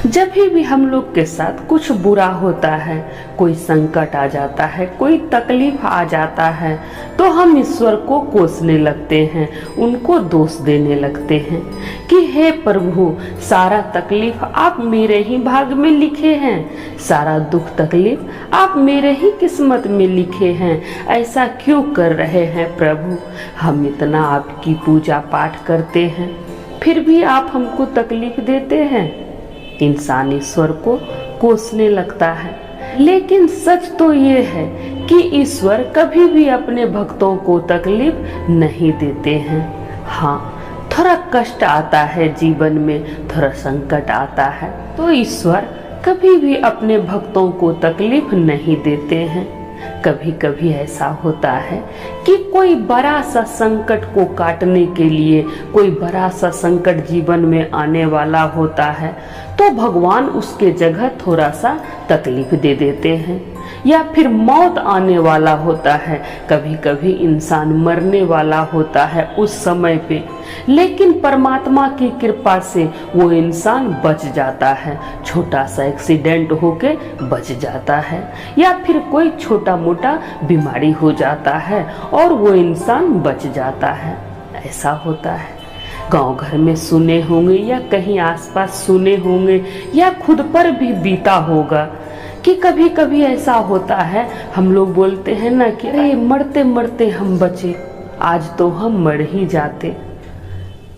जब भी हम लोग के साथ कुछ बुरा होता है, कोई संकट आ जाता है, कोई तकलीफ आ जाता है, तो हम ईश्वर को कोसने लगते हैं, उनको दोष देने लगते हैं कि हे प्रभु, सारा तकलीफ आप मेरे ही भाग में लिखे हैं, सारा दुख तकलीफ आप मेरे ही किस्मत में लिखे हैं, ऐसा क्यों कर रहे हैं प्रभु। हम इतना आपकी पूजा पाठ करते हैं, फिर भी आप हमको तकलीफ देते हैं। इंसान ईश्वर को कोसने लगता है, लेकिन सच तो ये है कि ईश्वर कभी भी अपने भक्तों को तकलीफ नहीं देते हैं। हाँ, थोड़ा कष्ट आता है जीवन में, थोड़ा संकट आता है, तो ईश्वर कभी भी अपने भक्तों को तकलीफ नहीं देते हैं। कभी कभी ऐसा होता है कि कोई बड़ा सा संकट को काटने के लिए, कोई बड़ा सा संकट जीवन में आने वाला होता है, तो भगवान उसके जगह थोड़ा सा तकलीफ दे देते हैं। या फिर मौत आने वाला होता है, कभी कभी इंसान मरने वाला होता है उस समय पे, लेकिन परमात्मा की कृपा से वो इंसान बच जाता है, छोटा सा एक्सीडेंट होके बच जाता है, या फिर कोई छोटा मोटा बीमारी हो जाता है और वो इंसान बच जाता है। ऐसा होता है, गांव घर में सुने होंगे या कहीं आसपास सुने होंगे या खुद पर भी बीता होगा कि कभी कभी ऐसा होता है, हम लोग बोलते हैं ना कि अरे मरते मरते हम बचे, आज तो हम मर ही जाते।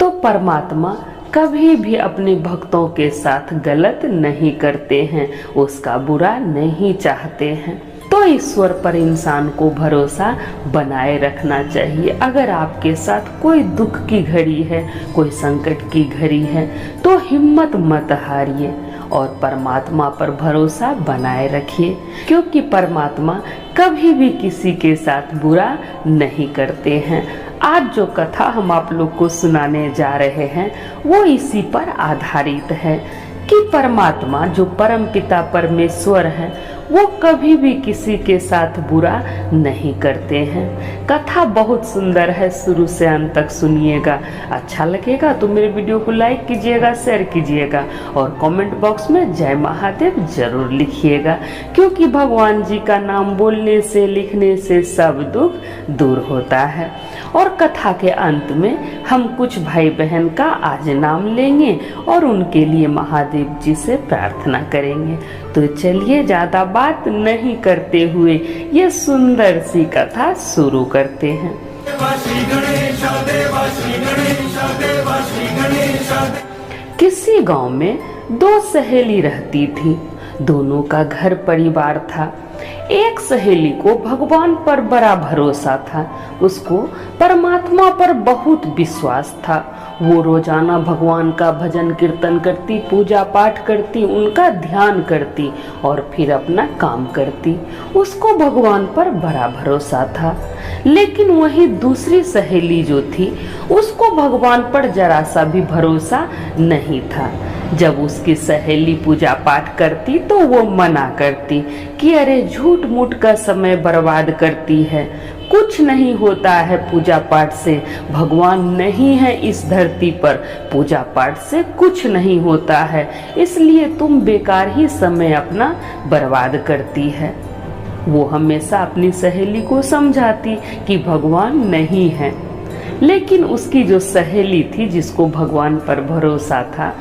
तो परमात्मा कभी भी अपने भक्तों के साथ गलत नहीं करते हैं, उसका बुरा नहीं चाहते हैं। तो ईश्वर पर इंसान को भरोसा बनाए रखना चाहिए। अगर आपके साथ कोई दुख की घड़ी है, कोई संकट की घड़ी है, तो हिम्मत मत हारिए और परमात्मा पर भरोसा बनाए रखिए, क्योंकि परमात्मा कभी भी किसी के साथ बुरा नहीं करते हैं। आज जो कथा हम आप लोग को सुनाने जा रहे हैं वो इसी पर आधारित है कि परमात्मा जो परम पिता परमेश्वर है वो कभी भी किसी के साथ बुरा नहीं करते हैं। कथा बहुत सुंदर है, शुरू से अंत तक सुनिएगा। अच्छा लगेगा तो मेरे वीडियो को लाइक कीजिएगा, शेयर कीजिएगा और कमेंट बॉक्स में जय महादेव जरूर लिखिएगा, क्योंकि भगवान जी का नाम बोलने से लिखने से सब दुख दूर होता है। और कथा के अंत में हम कुछ भाई बहन का आज नाम लेंगे और उनके लिए महादेव जी से प्रार्थना करेंगे। तो चलिए ज्यादा बात नहीं करते हुए ये सुंदर सी कथा शुरू करते हैं। किसी गांव में दो सहेली रहती थी, दोनों का घर परिवार था। एक सहेली को भगवान पर बड़ा भरोसा था, उसको परमात्मा पर बहुत विश्वास था। वो रोजाना भगवान का भजन कीर्तन करती, पूजा पाठ करती, उनका ध्यान करती और फिर अपना काम करती। उसको भगवान पर बड़ा भरोसा था। लेकिन वही दूसरी सहेली जो थी, उसको भगवान पर जरा सा भी भरोसा नहीं था। जब उसकी सहेली पूजा पाठ करती तो वो मना करती कि अरे झूठ मूठ का समय बर्बाद करती है, कुछ नहीं होता है पूजा पाठ से, भगवान नहीं है इस धरती पर, पूजा पाठ से कुछ नहीं होता है, इसलिए तुम बेकार ही समय अपना बर्बाद करती है। वो हमेशा अपनी सहेली को समझाती कि भगवान नहीं है, लेकिन उसकी जो सहेली थी जिसको भगवान पर भरोसा था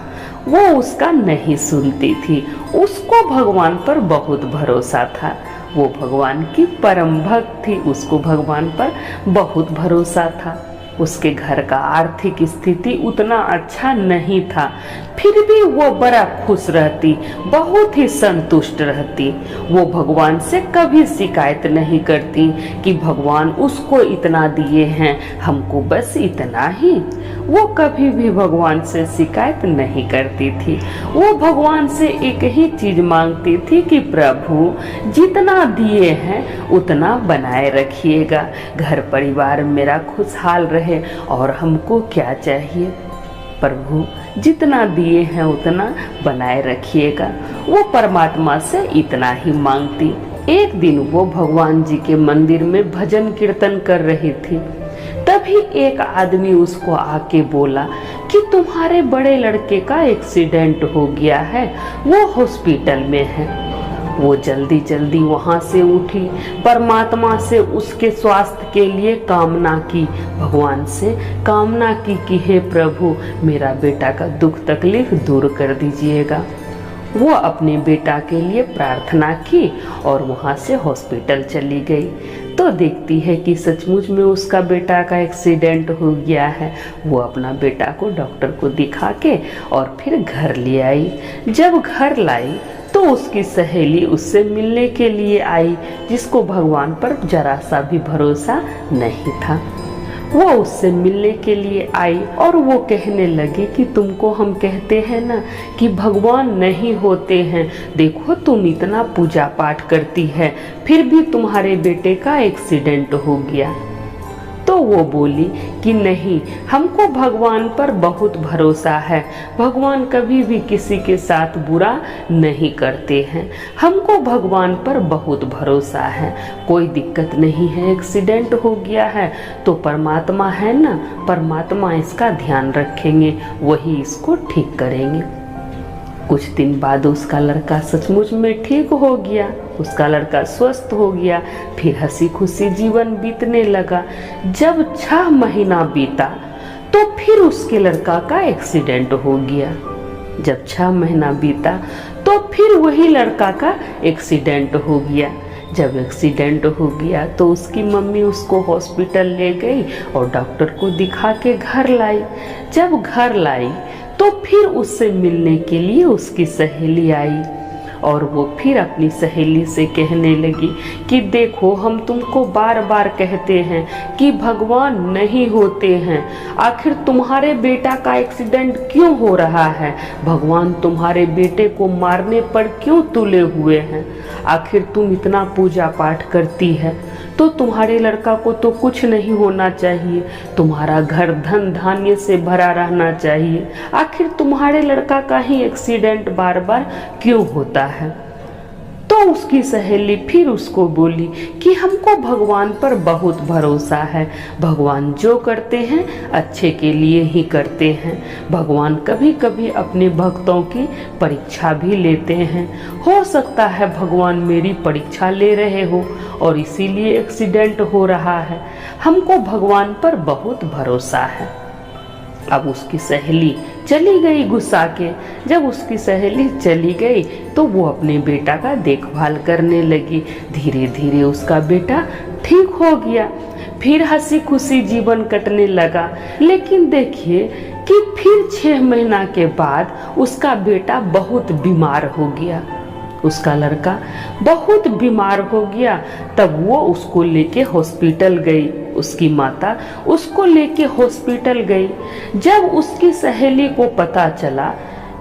वो उसका नहीं सुनती थी। उसको भगवान पर बहुत भरोसा था, वो भगवान की परम भक्त थी, उसको भगवान पर बहुत भरोसा था। उसके घर का आर्थिक स्थिति उतना अच्छा नहीं था, फिर भी वो बड़ा खुश रहती, बहुत ही संतुष्ट रहती। वो भगवान से कभी शिकायत नहीं करती कि भगवान उसको इतना दिए हैं, हमको बस इतना ही। वो कभी भी भगवान से शिकायत नहीं करती थी। वो भगवान से एक ही चीज मांगती थी कि प्रभु जितना दिए हैं उतना बनाए रखिएगा, घर परिवार मेरा खुशहाल रहे और हमको क्या चाहिए, प्रभु जितना दिए हैं उतना बनाए रखिएगा। वो परमात्मा से इतना ही मांगती। एक दिन वो भगवान जी के मंदिर में भजन कीर्तन कर रही थी, तभी एक आदमी उसको आके बोला कि तुम्हारे बड़े लड़के का एक्सीडेंट हो गया है, वो हॉस्पिटल में है। वो जल्दी जल्दी वहाँ से उठी, परमात्मा से उसके स्वास्थ्य के लिए कामना की, भगवान से कामना की कि हे प्रभु मेरा बेटा का दुख तकलीफ दूर कर दीजिएगा। वो अपने बेटा के लिए प्रार्थना की और वहाँ से हॉस्पिटल चली गई। तो देखती है कि सचमुच में उसका बेटा का एक्सीडेंट हो गया है। वो अपना बेटा को डॉक्टर को दिखा के और फिर घर ले आई। जब घर लाई तो उसकी सहेली उससे मिलने के लिए आई, जिसको भगवान पर जरा सा भी भरोसा नहीं था। वो उससे मिलने के लिए आई और वो कहने लगी कि तुमको हम कहते हैं ना कि भगवान नहीं होते हैं, देखो तुम इतना पूजा पाठ करती है फिर भी तुम्हारे बेटे का एक्सीडेंट हो गया। तो वो बोली कि नहीं, हमको भगवान पर बहुत भरोसा है, भगवान कभी भी किसी के साथ बुरा नहीं करते हैं, हमको भगवान पर बहुत भरोसा है, कोई दिक्कत नहीं है, एक्सीडेंट हो गया है तो परमात्मा है ना, परमात्मा इसका ध्यान रखेंगे, वही इसको ठीक करेंगे। कुछ दिन बाद उसका लड़का सचमुच में ठीक हो गया, उसका लड़का स्वस्थ हो गया, फिर हंसी खुशी जीवन बीतने लगा। जब 6 महीना बीता तो फिर उसके लड़का का एक्सीडेंट हो गया। जब 6 महीना बीता तो फिर वही लड़का का एक्सीडेंट हो गया। जब एक्सीडेंट हो गया तो उसकी मम्मी उसको हॉस्पिटल ले गई और डॉक्टर को दिखा के घर लाई। जब घर लाई तो फिर उससे मिलने के लिए उसकी सहेली आई और वो फिर अपनी सहेली से कहने लगी कि देखो हम तुमको बार बार कहते हैं कि भगवान नहीं होते हैं, आखिर तुम्हारे बेटा का एक्सीडेंट क्यों हो रहा है, भगवान तुम्हारे बेटे को मारने पर क्यों तुले हुए हैं, आखिर तुम इतना पूजा पाठ करती है तो तुम्हारे लड़का को तो कुछ नहीं होना चाहिए, तुम्हारा घर धन धान्य से भरा रहना चाहिए, आखिर तुम्हारे लड़का का ही एक्सीडेंट बार बार क्यों होता है। तो उसकी सहेली फिर उसको बोली कि हमको भगवान पर बहुत भरोसा है, भगवान जो करते हैं अच्छे के लिए ही करते हैं, भगवान कभी कभी अपने भक्तों की परीक्षा भी लेते हैं, हो सकता है भगवान मेरी परीक्षा ले रहे हो और इसीलिए एक्सीडेंट हो रहा है, हमको भगवान पर बहुत भरोसा है। अब उसकी सहेली चली गई गुस्सा के। जब उसकी सहेली चली गई तो वो अपने बेटा का देखभाल करने लगी। धीरे धीरे उसका बेटा ठीक हो गया, फिर हंसी खुशी जीवन कटने लगा। लेकिन देखिए कि फिर 6 महीना के बाद उसका बेटा बहुत बीमार हो गया, उसका लड़का बहुत बीमार हो गया। तब वो उसको लेके हॉस्पिटल गई, उसकी माता उसको लेके हॉस्पिटल गई। जब उसकी सहेली को पता चला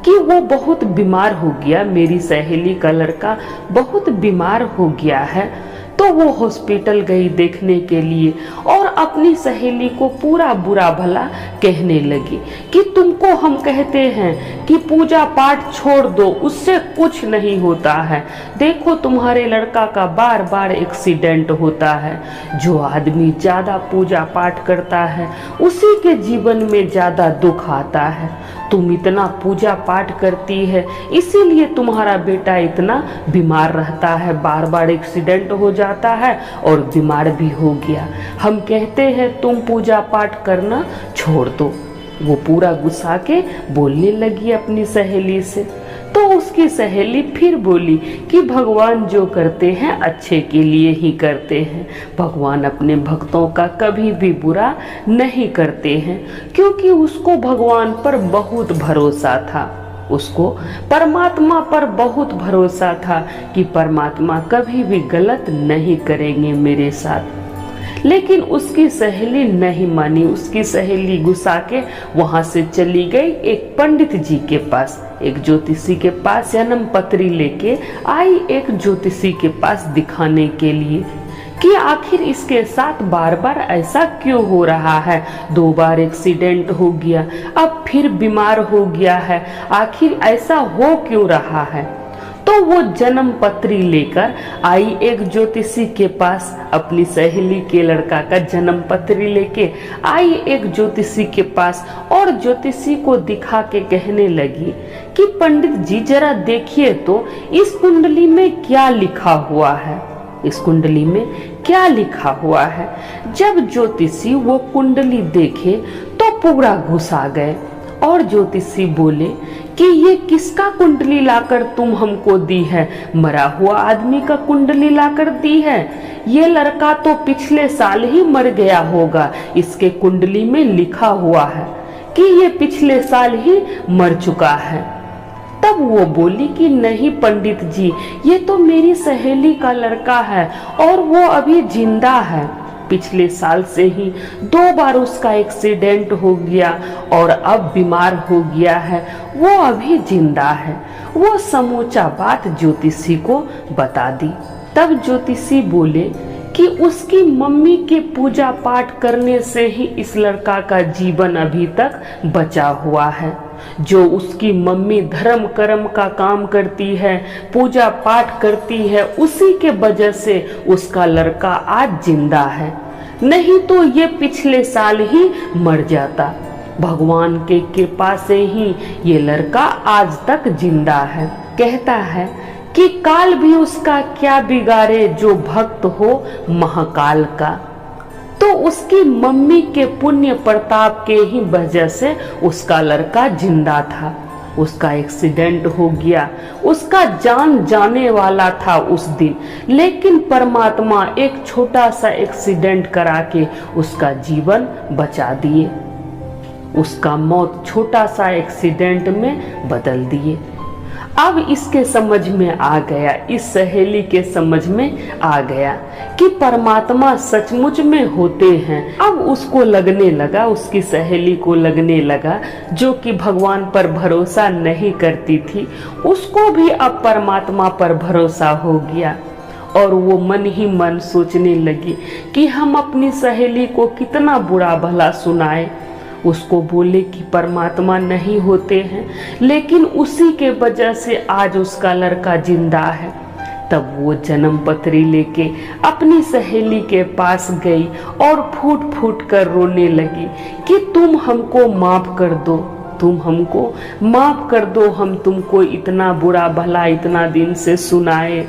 कि वो बहुत बीमार हो गया, मेरी सहेली का लड़का बहुत बीमार हो गया है, तो वो हॉस्पिटल गई देखने के लिए और अपनी सहेली को पूरा बुरा भला कहने लगी कि तुमको हम कहते हैं कि पूजा पाठ छोड़ दो, उससे कुछ नहीं होता है, देखो तुम्हारे लड़का का बार बार एक्सीडेंट होता है, जो आदमी ज़्यादा पूजा पाठ करता है उसी के जीवन में ज़्यादा दुख आता है, तुम इतना पूजा पाठ करती है इसीलिए तुम्हारा बेटा इतना बीमार रहता है, बार बार एक्सीडेंट हो जाता है और बीमार भी हो गया, हम कहते हैं तुम पूजा पाठ करना छोड़ दो। वो पूरा गुस्सा के बोलने लगी अपनी सहेली से। तो उसकी सहेली फिर बोली कि भगवान जो करते हैं अच्छे के लिए ही करते हैं, भगवान अपने भक्तों का कभी भी बुरा नहीं करते हैं, क्योंकि उसको भगवान पर बहुत भरोसा था, उसको परमात्मा पर बहुत भरोसा था कि परमात्मा कभी भी गलत नहीं करेंगे मेरे साथ। लेकिन उसकी सहेली नहीं मानी, उसकी सहेली गुस्सा के वहां से चली गई एक पंडित जी के पास, एक ज्योतिषी के पास जन्म पत्री लेके आई, एक ज्योतिषी के पास दिखाने के लिए कि आखिर इसके साथ बार बार ऐसा क्यों हो रहा है, 2 बार एक्सीडेंट हो गया, अब फिर बीमार हो गया है, आखिर ऐसा हो क्यों रहा है। तो वो जन्म पत्री लेकर आई एक ज्योतिषी के पास। अपनी सहेली के लड़का का जन्म पत्री लेके आई एक ज्योतिषी के पास और ज्योतिषी को दिखा के कहने लगी कि पंडित जी जरा देखिए तो इस कुंडली में क्या लिखा हुआ है, इस कुंडली में क्या लिखा हुआ है। जब ज्योतिषी वो कुंडली देखे तो पूरा घुसा गए और ज्योतिषी बोले कि ये किसका कुंडली लाकर तुम हमको दी है? मरा हुआ आदमी का कुंडली लाकर दी है। ये लड़का तो पिछले साल ही मर गया होगा, इसके कुंडली में लिखा हुआ है कि ये पिछले साल ही मर चुका है। तब वो बोली कि नहीं पंडित जी, ये तो मेरी सहेली का लड़का है और वो अभी जिंदा है। पिछले साल से ही 2 बार उसका एक्सीडेंट हो गया और अब बीमार हो गया है, वो अभी जिंदा है। वो समूचा बात ज्योतिषी को बता दी। तब ज्योतिषी बोले कि उसकी मम्मी के पूजा पाठ करने से ही इस लड़का का जीवन अभी तक बचा हुआ है। जो उसकी मम्मी धर्म कर्म का काम करती है, पूजा पाठ करती है, उसी के वजह से उसका लड़का आज जिंदा है, नहीं तो ये पिछले साल ही मर जाता। भगवान के कृपा से ही ये लड़का आज तक जिंदा है। कहता है कि काल भी उसका क्या बिगाड़े जो भक्त हो महाकाल का। तो उसकी मम्मी के पुण्य प्रताप के ही वजह से उसका लड़का जिंदा था। उसका एक्सीडेंट हो गया, उसका जान जाने वाला था उस दिन, लेकिन परमात्मा एक छोटा सा एक्सीडेंट करा के उसका जीवन बचा दिए। उसका मौत छोटा सा एक्सीडेंट में बदल दिए। अब इसके समझ में आ गया, इस सहेली के समझ में आ गया कि परमात्मा सचमुच में होते हैं। अब उसको लगने लगा, उसकी सहेली को लगने लगा, जो कि भगवान पर भरोसा नहीं करती थी, उसको भी अब परमात्मा पर भरोसा हो गया। और वो मन ही मन सोचने लगी कि हम अपनी सहेली को कितना बुरा भला सुनाए। उसको बोले कि परमात्मा नहीं होते हैं, लेकिन उसी के वजह से आज उसका लड़का जिंदा है। तब वो जन्म पत्री लेके अपनी सहेली के पास गई और फूट फूट कर रोने लगी कि तुम हमको माफ कर दो, तुम हमको माफ कर दो, हम तुमको इतना बुरा भला इतना दिन से सुनाए।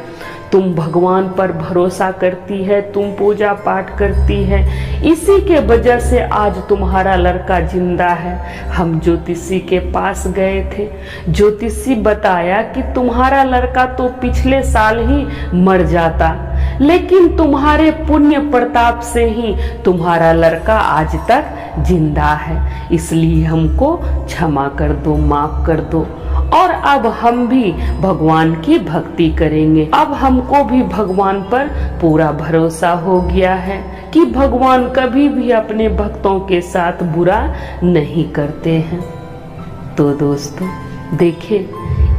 तुम भगवान पर भरोसा करती है, तुम पूजा पाठ करती है, इसी के वजह से आज तुम्हारा लड़का जिंदा है। हम ज्योतिषी के पास गए थे, ज्योतिषी बताया कि तुम्हारा लड़का तो पिछले साल ही मर जाता, लेकिन तुम्हारे पुण्य प्रताप से ही तुम्हारा लड़का आज तक जिंदा है, इसलिए हमको क्षमा कर दो, माफ कर दो। और अब हम भी भगवान की भक्ति करेंगे। अब हमको भी भगवान पर पूरा भरोसा हो गया है कि भगवान कभी भी अपने भक्तों के साथ बुरा नहीं करते हैं। तो दोस्तों देखिए,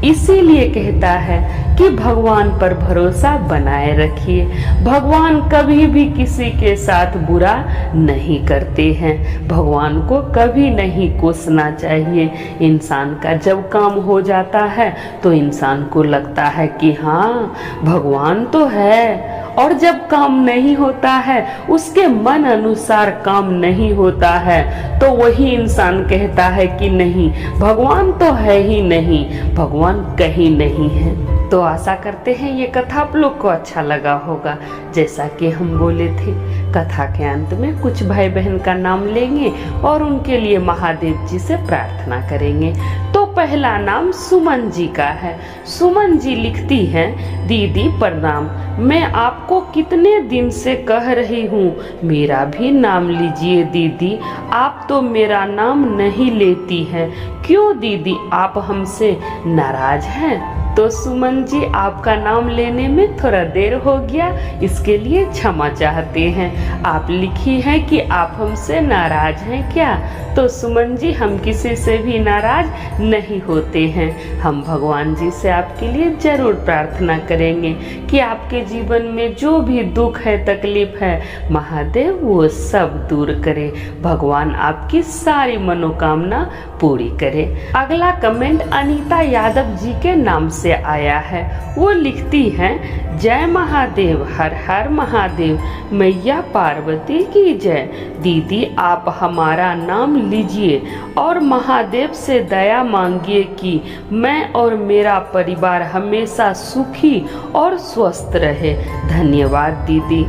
इसीलिए कहता है कि भगवान पर भरोसा बनाए रखिए। भगवान कभी भी किसी के साथ बुरा नहीं करते हैं। भगवान को कभी नहीं कोसना चाहिए। इंसान का जब काम हो जाता है तो इंसान को लगता है कि हाँ भगवान तो है, और जब काम नहीं होता है, उसके मन अनुसार काम नहीं होता है, तो वही इंसान कहता है कि नहीं भगवान तो है ही नहीं, भगवान कहीं नहीं है। तो आशा करते हैं ये कथा आप लोग को अच्छा लगा होगा। जैसा कि हम बोले थे, कथा के अंत में कुछ भाई बहन का नाम लेंगे और उनके लिए महादेव जी से प्रार्थना करेंगे। तो पहला नाम सुमन जी का है। सुमन जी लिखती हैं, दीदी प्रणाम, मैं आपको कितने दिन से कह रही हूँ मेरा भी नाम लीजिए दीदी, आप तो मेरा नाम नहीं लेती हैं, क्यों दीदी आप हमसे नाराज हैं? तो सुमन जी आपका नाम लेने में थोड़ा देर हो गया, इसके लिए क्षमा चाहते हैं। आप लिखी हैं कि आप हमसे नाराज हैं क्या? तो सुमन जी हम किसी से भी नाराज नहीं होते हैं। हम भगवान जी से आपके लिए जरूर प्रार्थना करेंगे कि आपके जीवन में जो भी दुख है तकलीफ है, महादेव वो सब दूर करे, भगवान आपकी सारी मनोकामना पूरी करे। अगला कमेंट अनीता यादव जी के नाम से आया है। वो लिखती हैं, जय महादेव, हर हर महादेव, मैया पार्वती की जय। दीदी आप हमारा नाम लीजिए और महादेव से दया मांगिए कि मैं और मेरा परिवार हमेशा सुखी और स्वस्थ रहे। धन्यवाद दीदी।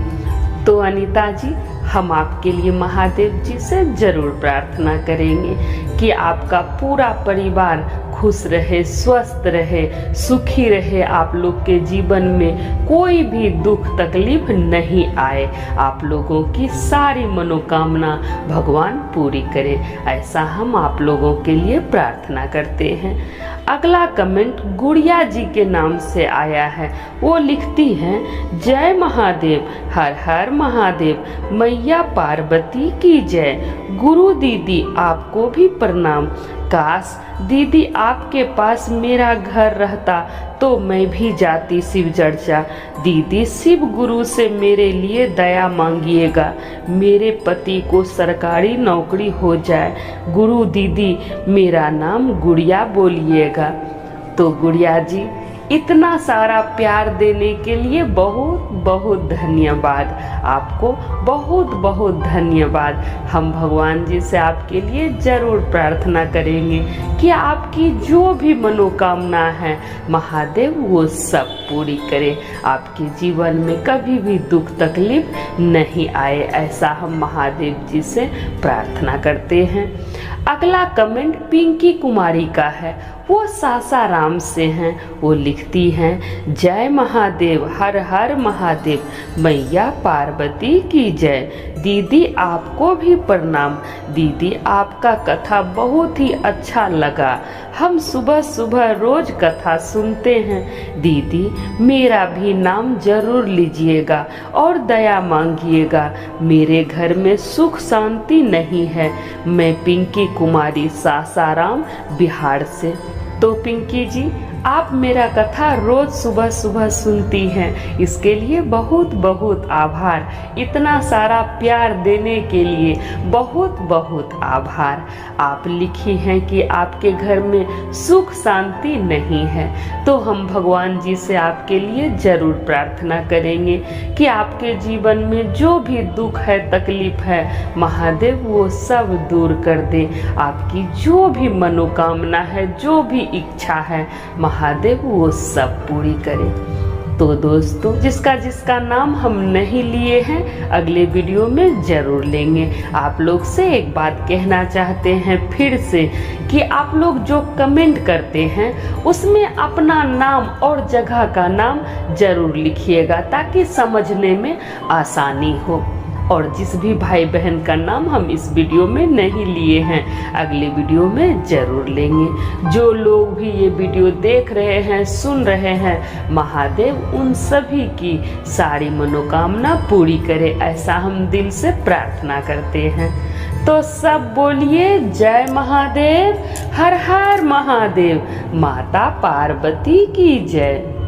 तो अनीता जी, हम आपके लिए महादेव जी से जरूर प्रार्थना करेंगे कि आपका पूरा परिवार खुश रहे, स्वस्थ रहे, सुखी रहे, आप लोग के जीवन में कोई भी दुख तकलीफ नहीं आए, आप लोगों की सारी मनोकामना भगवान पूरी करे, ऐसा हम आप लोगों के लिए प्रार्थना करते हैं। अगला कमेंट गुड़िया जी के नाम से आया है। वो लिखती हैं, जय महादेव, हर हर महादेव, मैया पार्वती की जय। गुरु दीदी आपको भी प्रणाम। काश दीदी आपके पास मेरा घर रहता तो मैं भी जाती शिव चर्चा। दीदी शिव गुरु से मेरे लिए दया मांगिएगा, मेरे पति को सरकारी नौकरी हो जाए। गुरु दीदी मेरा नाम गुड़िया बोलिएगा। तो गुड़िया जी, इतना सारा प्यार देने के लिए बहुत बहुत धन्यवाद, आपको बहुत बहुत धन्यवाद। हम भगवान जी से आपके लिए जरूर प्रार्थना करेंगे कि आपकी जो भी मनोकामना है महादेव वो सब पूरी करे, आपके जीवन में कभी भी दुख तकलीफ नहीं आए, ऐसा हम महादेव जी से प्रार्थना करते हैं। अगला कमेंट पिंकी कुमारी का है। वो सासाराम से हैं। वो लिखती हैं, जय महादेव, हर हर महादेव, मैया पार्वती की जय। दीदी आपको भी प्रणाम। दीदी आपका कथा बहुत ही अच्छा लगा, हम सुबह सुबह रोज कथा सुनते हैं। दीदी मेरा भी नाम जरूर लीजिएगा और दया मांगिएगा, मेरे घर में सुख शांति नहीं है। मैं पिंकी कुमारी, सासाराम, बिहार से। तो पिंकी जी, आप मेरा कथा रोज सुबह सुबह सुनती हैं, इसके लिए बहुत बहुत आभार। इतना सारा प्यार देने के लिए बहुत बहुत आभार। आप लिखी हैं कि आपके घर में सुख शांति नहीं है, तो हम भगवान जी से आपके लिए जरूर प्रार्थना करेंगे कि आपके जीवन में जो भी दुख है, तकलीफ है, महादेव वो सब दूर कर दे। आपकी जो भी मनोकामना है, जो भी इच्छा है, महादेव वो सब पूरी करे। तो दोस्तों, जिसका जिसका नाम हम नहीं लिए हैं, अगले वीडियो में जरूर लेंगे। आप लोग से एक बात कहना चाहते हैं फिर से कि आप लोग जो कमेंट करते हैं उसमें अपना नाम और जगह का नाम जरूर लिखिएगा, ताकि समझने में आसानी हो। और जिस भी भाई बहन का नाम हम इस वीडियो में नहीं लिए हैं, अगले वीडियो में जरूर लेंगे। जो लोग भी ये वीडियो देख रहे हैं, सुन रहे हैं, महादेव उन सभी की सारी मनोकामना पूरी करे, ऐसा हम दिल से प्रार्थना करते हैं। तो सब बोलिए जय महादेव, हर हर महादेव, माता पार्वती की जय।